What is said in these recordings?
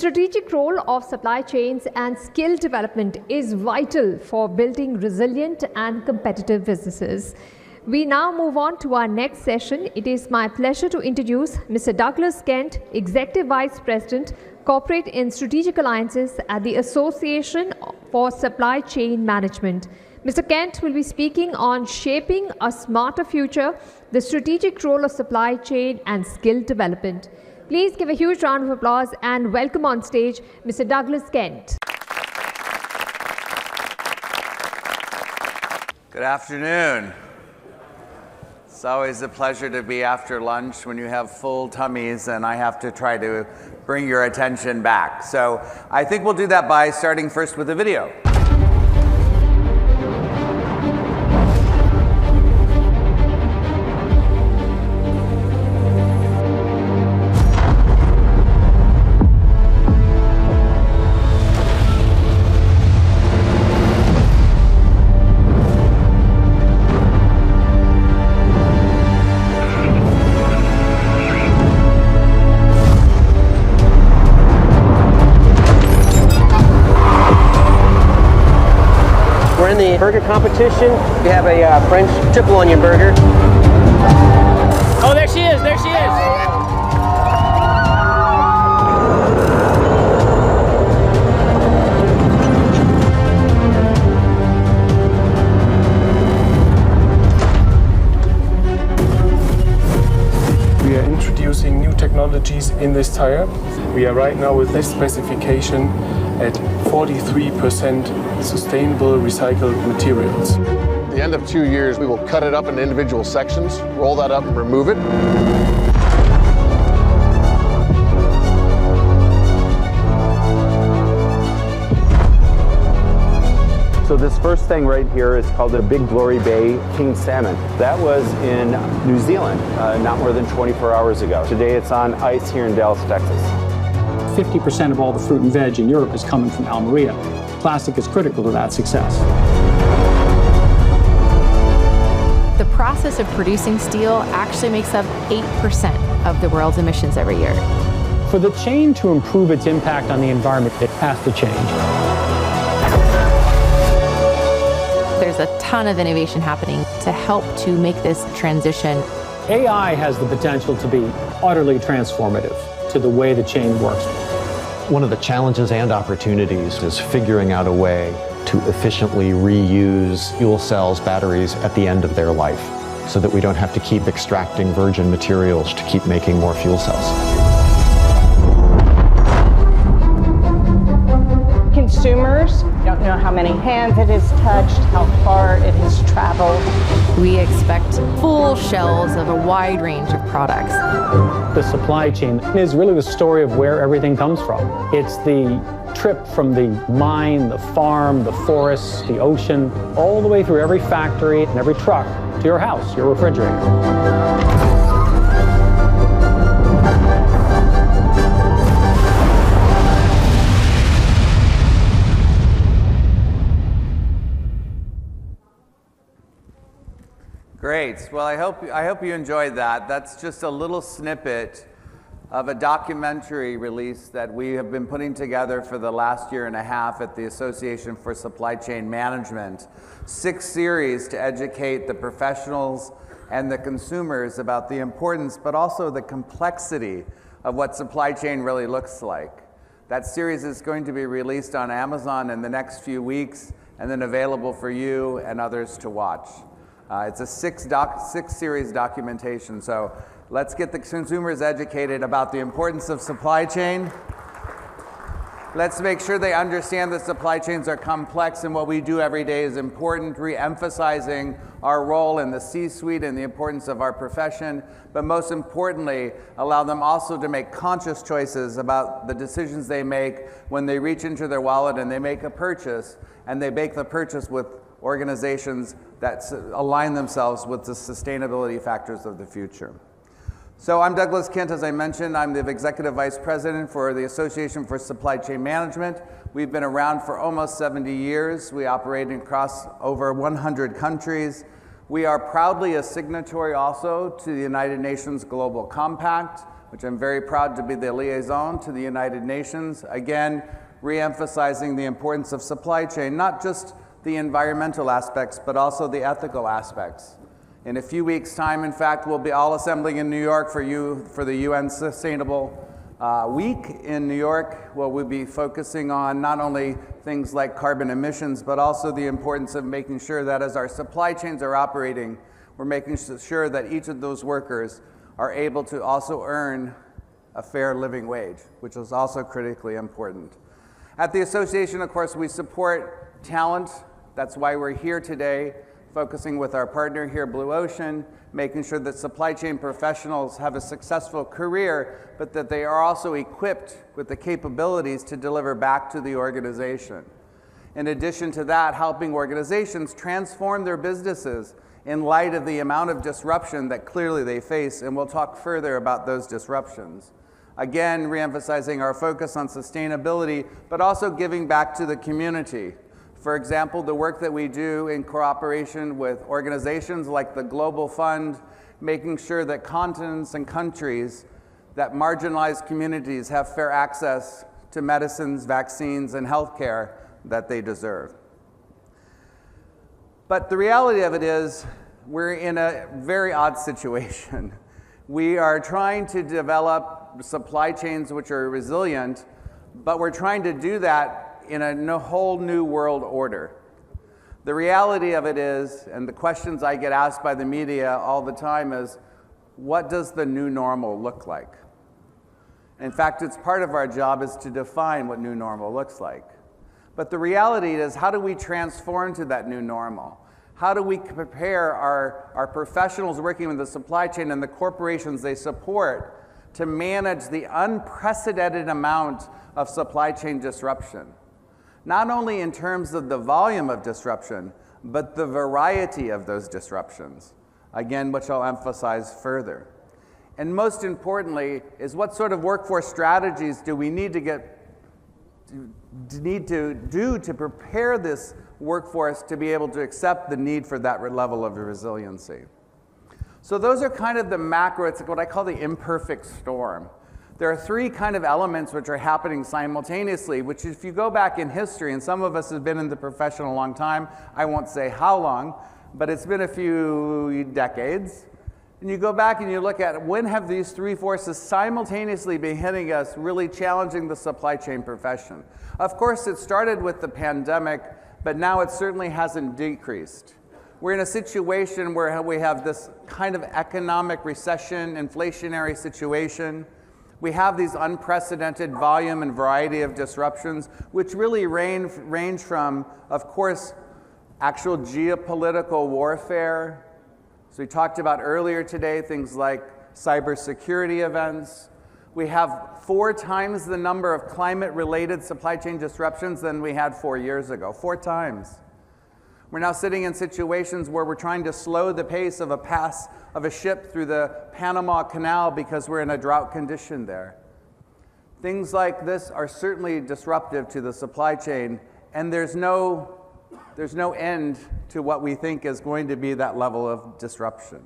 strategic role of supply chains and skill development is vital for building resilient and competitive businesses. We now move on to our next session. It is my pleasure to introduce Mr. Douglas Kent, Executive Vice President, Corporate and Strategic Alliances at the Association for Supply Chain Management. Mr. Kent will be speaking on shaping a smarter future, the strategic role of supply chain and skill development. Please give a huge round of applause and welcome on stage Mr. Douglas Kent. Good afternoon. It's always a pleasure to be after lunch when you have full tummies and I have to try to bring your attention back. So I think we'll do that by starting first with a video. In the burger competition, we have a French triple onion burger. Oh, there she is, there she is. We are introducing new technologies in this tire. We are right now with this specification at 43% sustainable recycled materials. At the end of 2 years, we will cut it up into individual sections, roll that up and remove it. So this first thing right here is called the Big Glory Bay King Salmon. That was in New Zealand not more than 24 hours ago. Today it's on ice here in Dallas, Texas. 50% of all the fruit and veg in Europe is coming from Almeria. Plastic is critical to that success. The process of producing steel actually makes up 8% of the world's emissions every year. For the chain to improve its impact on the environment, it has to change. There's a ton of innovation happening to help to make this transition. AI has the potential to be utterly transformative to the way the chain works. One of the challenges and opportunities is figuring out a way to efficiently reuse fuel cells, batteries at the end of their life so that we don't have to keep extracting virgin materials to keep making more fuel cells. Consumers don't know how many hands it has touched, how far it has traveled. We expect full shelves of a wide range of products. The supply chain is really the story of where everything comes from. It's the trip from the mine, the farm, the forest, the ocean, all the way through every factory and every truck to your house, your refrigerator. Great. Well, I hope you enjoyed that. That's just a little snippet of a documentary release that we have been putting together for the last year and a half at the Association for Supply Chain Management. 6 series to educate the professionals and the consumers about the importance, but also the complexity of what supply chain really looks like. That series is going to be released on Amazon in the next few weeks and then available for you and others to watch. It's a 6-series documentation, so let's get the consumers educated about the importance of supply chain. Let's make sure they understand that supply chains are complex and what we do every day is important, re-emphasizing our role in the C-suite and the importance of our profession, but most importantly, allow them also to make conscious choices about the decisions they make when they reach into their wallet and they make a purchase, and they make the purchase with organizations that align themselves with the sustainability factors of the future. So I'm Douglas Kent, as I mentioned. I'm the Executive Vice President for the Association for Supply Chain Management. We've been around for almost 70 years. We operate across over 100 countries. We are proudly a signatory also to the United Nations Global Compact, which I'm very proud to be the liaison to the United Nations. Again, re-emphasizing the importance of supply chain, not just the environmental aspects, but also the ethical aspects. In a few weeks' time, in fact, we'll be all assembling in New York for the UN Sustainable Week in New York, where we'll be focusing on not only things like carbon emissions, but also the importance of making sure that as our supply chains are operating, we're making sure that each of those workers are able to also earn a fair living wage, which is also critically important. At the association, of course, we support talent. That's why we're here today, focusing with our partner here, Blue Ocean, making sure that supply chain professionals have a successful career, but that they are also equipped with the capabilities to deliver back to the organization. In addition to that, helping organizations transform their businesses in light of the amount of disruption that clearly they face, and we'll talk further about those disruptions. Again, re-emphasizing our focus on sustainability, but also giving back to the community. For example, the work that we do in cooperation with organizations like the Global Fund, making sure that continents and countries, that marginalized communities have fair access to medicines, vaccines, and healthcare that they deserve. But the reality of it is, we're in a very odd situation. We are trying to develop supply chains which are resilient, but we're trying to do that in a whole new world order. The reality of it is, and the questions I get asked by the media all the time is, what does the new normal look like? In fact, it's part of our job is to define what new normal looks like. But the reality is, how do we transform to that new normal? How do we prepare our professionals working with the supply chain and the corporations they support to manage the unprecedented amount of supply chain disruption? Not only in terms of the volume of disruption, but the variety of those disruptions. Again, which I'll emphasize further. And most importantly, is what sort of workforce strategies do we need to do to prepare this workforce to be able to accept the need for that level of resiliency. So those are kind of the macro, it's what I call the imperfect storm. There are three kind of elements which are happening simultaneously, which if you go back in history, and some of us have been in the profession a long time, I won't say how long, but it's been a few decades. And you go back and you look at when have these three forces simultaneously been hitting us, really challenging the supply chain profession. Of course, it started with the pandemic, but now it certainly hasn't decreased. We're in a situation where we have this kind of economic recession, inflationary situation. We have these unprecedented volume and variety of disruptions, which really range from, of course, actual geopolitical warfare. So we talked about earlier today things like cybersecurity events. We have 4 times the number of climate-related supply chain disruptions than we had 4 years ago, 4 times. We're now sitting in situations where we're trying to slow the pace of a ship through the Panama Canal because we're in a drought condition there. Things like this are certainly disruptive to the supply chain, and there's no end to what we think is going to be that level of disruption.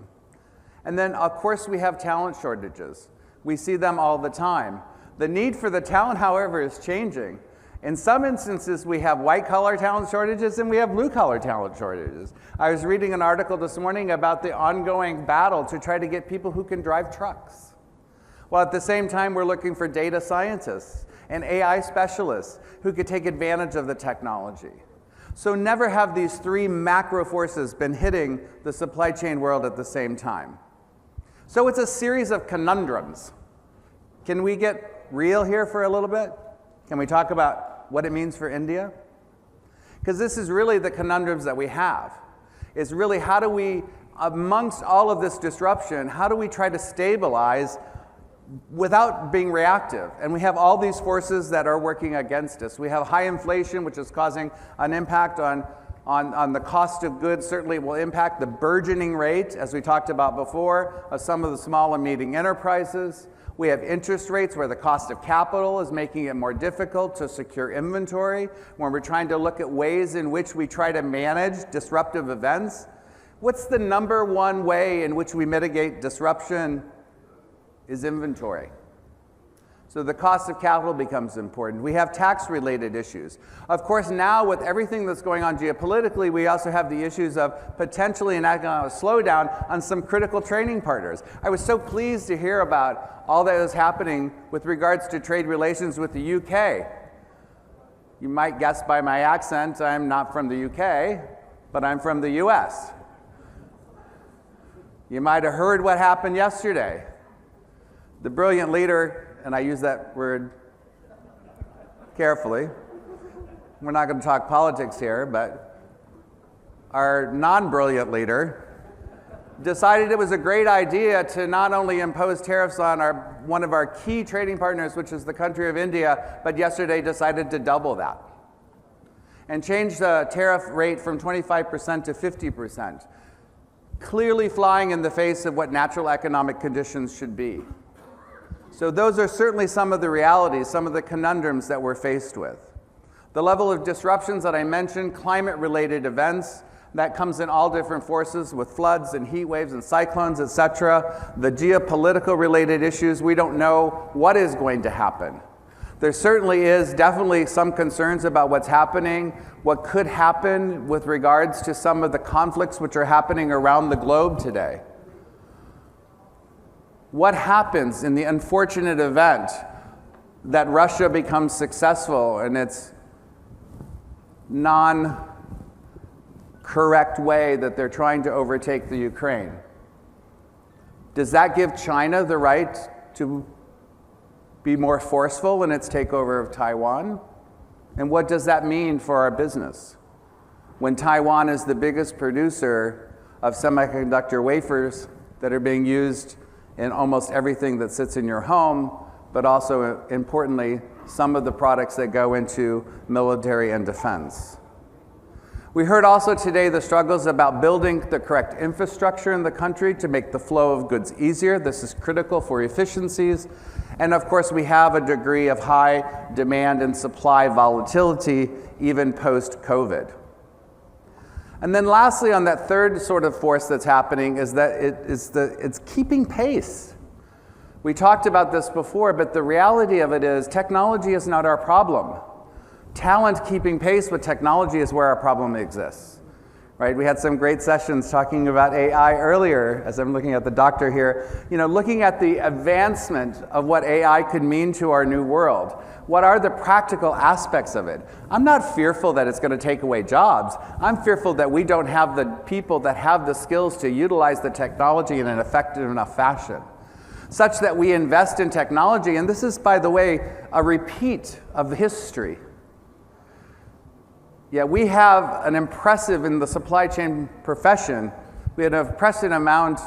And then, of course, we have talent shortages. We see them all the time. The need for the talent, however, is changing. In some instances, we have white-collar talent shortages and we have blue-collar talent shortages. I was reading an article this morning about the ongoing battle to try to get people who can drive trucks. While at the same time, we're looking for data scientists and AI specialists who could take advantage of the technology. So never have these three macro forces been hitting the supply chain world at the same time. So it's a series of conundrums. Can we get real here for a little bit? Can we talk about what it means for India? Because this is really the conundrums that we have. Is really how do we, amongst all of this disruption, how do we try to stabilize without being reactive? And we have all these forces that are working against us. We have high inflation, which is causing an impact on the cost of goods. Certainly will impact the burgeoning rate, as we talked about before, of some of the small and medium enterprises. We have interest rates where the cost of capital is making it more difficult to secure inventory. When we're trying to look at ways in which we try to manage disruptive events, What's the number one way in which we mitigate disruption? Is inventory. So the cost of capital becomes important. We have tax-related issues. Of course, now with everything that's going on geopolitically, we also have the issues of potentially an economic slowdown on some critical trading partners. I was so pleased to hear about all that is happening with regards to trade relations with the UK. You might guess by my accent, I'm not from the UK, but I'm from the US. You might have heard what happened yesterday. The brilliant leader, and I use that word carefully, we're not going to talk politics here, but our non-brilliant leader decided it was a great idea to not only impose tariffs on one of our key trading partners, which is the country of India, but yesterday decided to double that and change the tariff rate from 25% to 50%, clearly flying in the face of what natural economic conditions should be. So those are certainly some of the realities, some of the conundrums that we're faced with. The level of disruptions that I mentioned, climate-related events, that comes in all different forces with floods and heat waves and cyclones, etc. The geopolitical related issues, we don't know what is going to happen. There certainly is definitely some concerns about what's happening, what could happen with regards to some of the conflicts which are happening around the globe today. What happens in the unfortunate event that Russia becomes successful in its non-correct way that they're trying to overtake the Ukraine? Does that give China the right to be more forceful in its takeover of Taiwan? And what does that mean for our business? When Taiwan is the biggest producer of semiconductor wafers that are being used in almost everything that sits in your home, but also, importantly, some of the products that go into military and defense. We heard also today the struggles about building the correct infrastructure in the country to make the flow of goods easier. This is critical for efficiencies. And of course, we have a degree of high demand and supply volatility, even post-COVID. And then lastly, on that third sort of force that's happening is that it's keeping pace. We talked about this before, but the reality of it is technology is not our problem. Talent keeping pace with technology is where our problem exists, right? We had some great sessions talking about AI earlier, as I'm looking at the doctor here, looking at the advancement of what AI could mean to our new world. What are the practical aspects of it? I'm not fearful that it's going to take away jobs. I'm fearful that we don't have the people that have the skills to utilize the technology in an effective enough fashion, such that we invest in technology. And this is, by the way, a repeat of history. Yeah, we have an impressive, in the supply chain profession, we had an impressive amount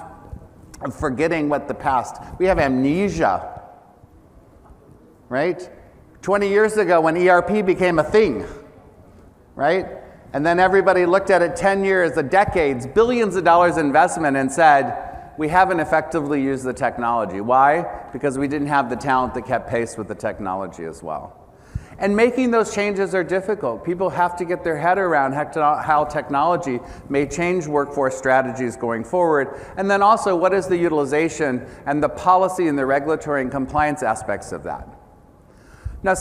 of forgetting what the past. We have amnesia, right? 20 years ago when ERP became a thing, right? And then everybody looked at it 10 years, decades, billions of dollars investment and said, we haven't effectively used the technology. Why? Because we didn't have the talent that kept pace with the technology as well. And making those changes are difficult. People have to get their head around how technology may change workforce strategies going forward. And then also, what is the utilization and the policy and the regulatory and compliance aspects of that? Now,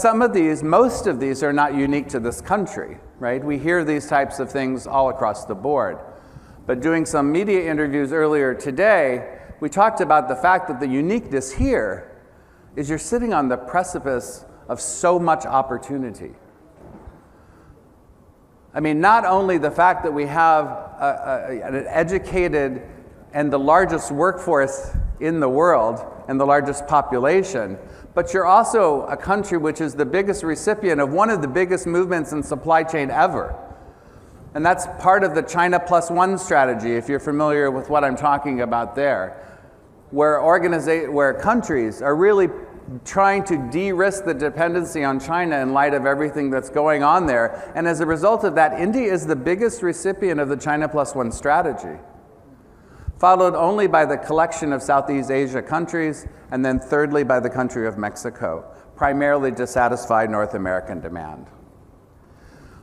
most of these are not unique to this country, right? We hear these types of things all across the board. But doing some media interviews earlier today, we talked about the fact that the uniqueness here is you're sitting on the precipice of so much opportunity. I mean, not only the fact that we have an educated and the largest workforce in the world and the largest population, but you're also a country which is the biggest recipient of one of the biggest movements in supply chain ever. And that's part of the China Plus One strategy, if you're familiar with what I'm talking about there, where countries are really trying to de-risk the dependency on China in light of everything that's going on there. And as a result of that, India is the biggest recipient of the China Plus One strategy, followed only by the collection of Southeast Asia countries, and then thirdly by the country of Mexico, primarily to satisfy North American demand.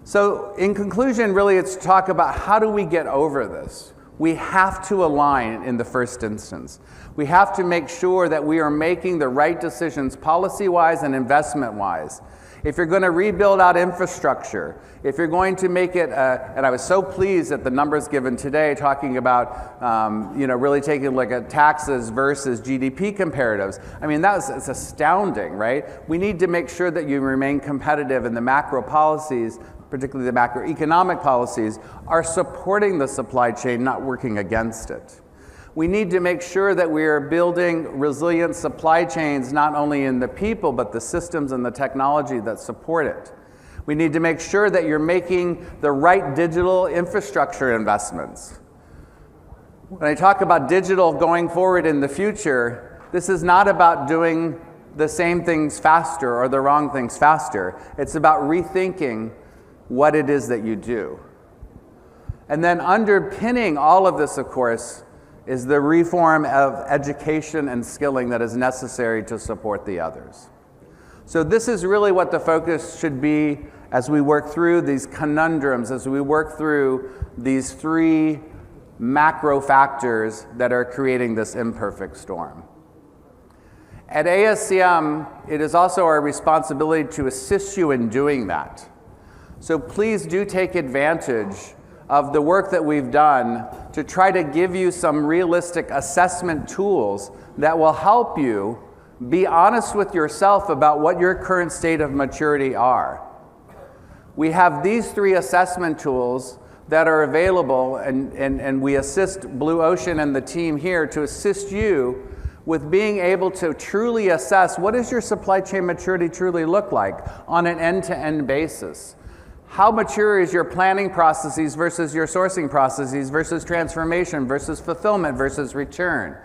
So in conclusion, really, it's to talk about how do we get over this? We have to align in the first instance. We have to make sure that we are making the right decisions policy-wise and investment-wise. If you're going to rebuild out infrastructure, if you're going to make it, and I was so pleased at the numbers given today talking about, really taking a look at taxes versus GDP comparatives. I mean, it's astounding, right? We need to make sure that you remain competitive, and the macro policies, particularly the macroeconomic policies, are supporting the supply chain, not working against it. We need to make sure that we are building resilient supply chains, not only in the people, but the systems and the technology that support it. We need to make sure that you're making the right digital infrastructure investments. When I talk about digital going forward in the future, this is not about doing the same things faster or the wrong things faster. It's about rethinking what it is that you do. And then underpinning all of this, of course, is the reform of education and skilling that is necessary to support the others. So this is really what the focus should be as we work through these conundrums, as we work through these three macro factors that are creating this imperfect storm. At ASCM, it is also our responsibility to assist you in doing that. So please do take advantage of the work that we've done to try to give you some realistic assessment tools that will help you be honest with yourself about what your current state of maturity are. We have these three assessment tools that are available, and we assist Blue Ocean and the team here to assist you with being able to truly assess what does your supply chain maturity truly look like on an end-to-end basis. How mature is your planning processes versus your sourcing processes versus transformation versus fulfillment versus return?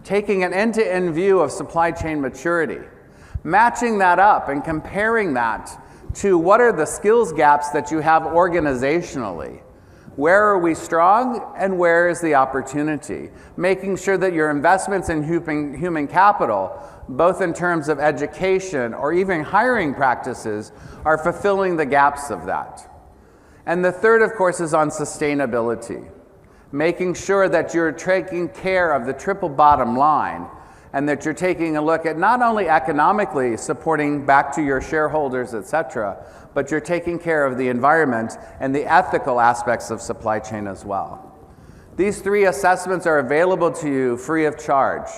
Taking an end-to-end view of supply chain maturity, matching that up and comparing that to what are the skills gaps that you have organizationally. Where are we strong and where is the opportunity? Making sure that your investments in human capital, both in terms of education or even hiring practices, are fulfilling the gaps of that. And the third, of course, is on sustainability. Making sure that you're taking care of the triple bottom line and that you're taking a look at not only economically supporting back to your shareholders, et cetera, but you're taking care of the environment and the ethical aspects of supply chain as well. These three assessments are available to you free of charge.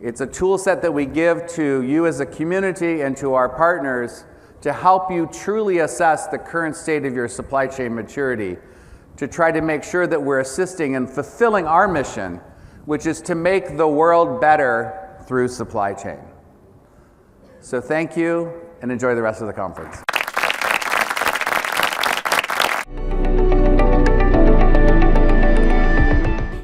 It's a tool set that we give to you as a community and to our partners to help you truly assess the current state of your supply chain maturity, to try to make sure that we're assisting in fulfilling our mission, which is to make the world better through supply chain. So thank you, and enjoy the rest of the conference.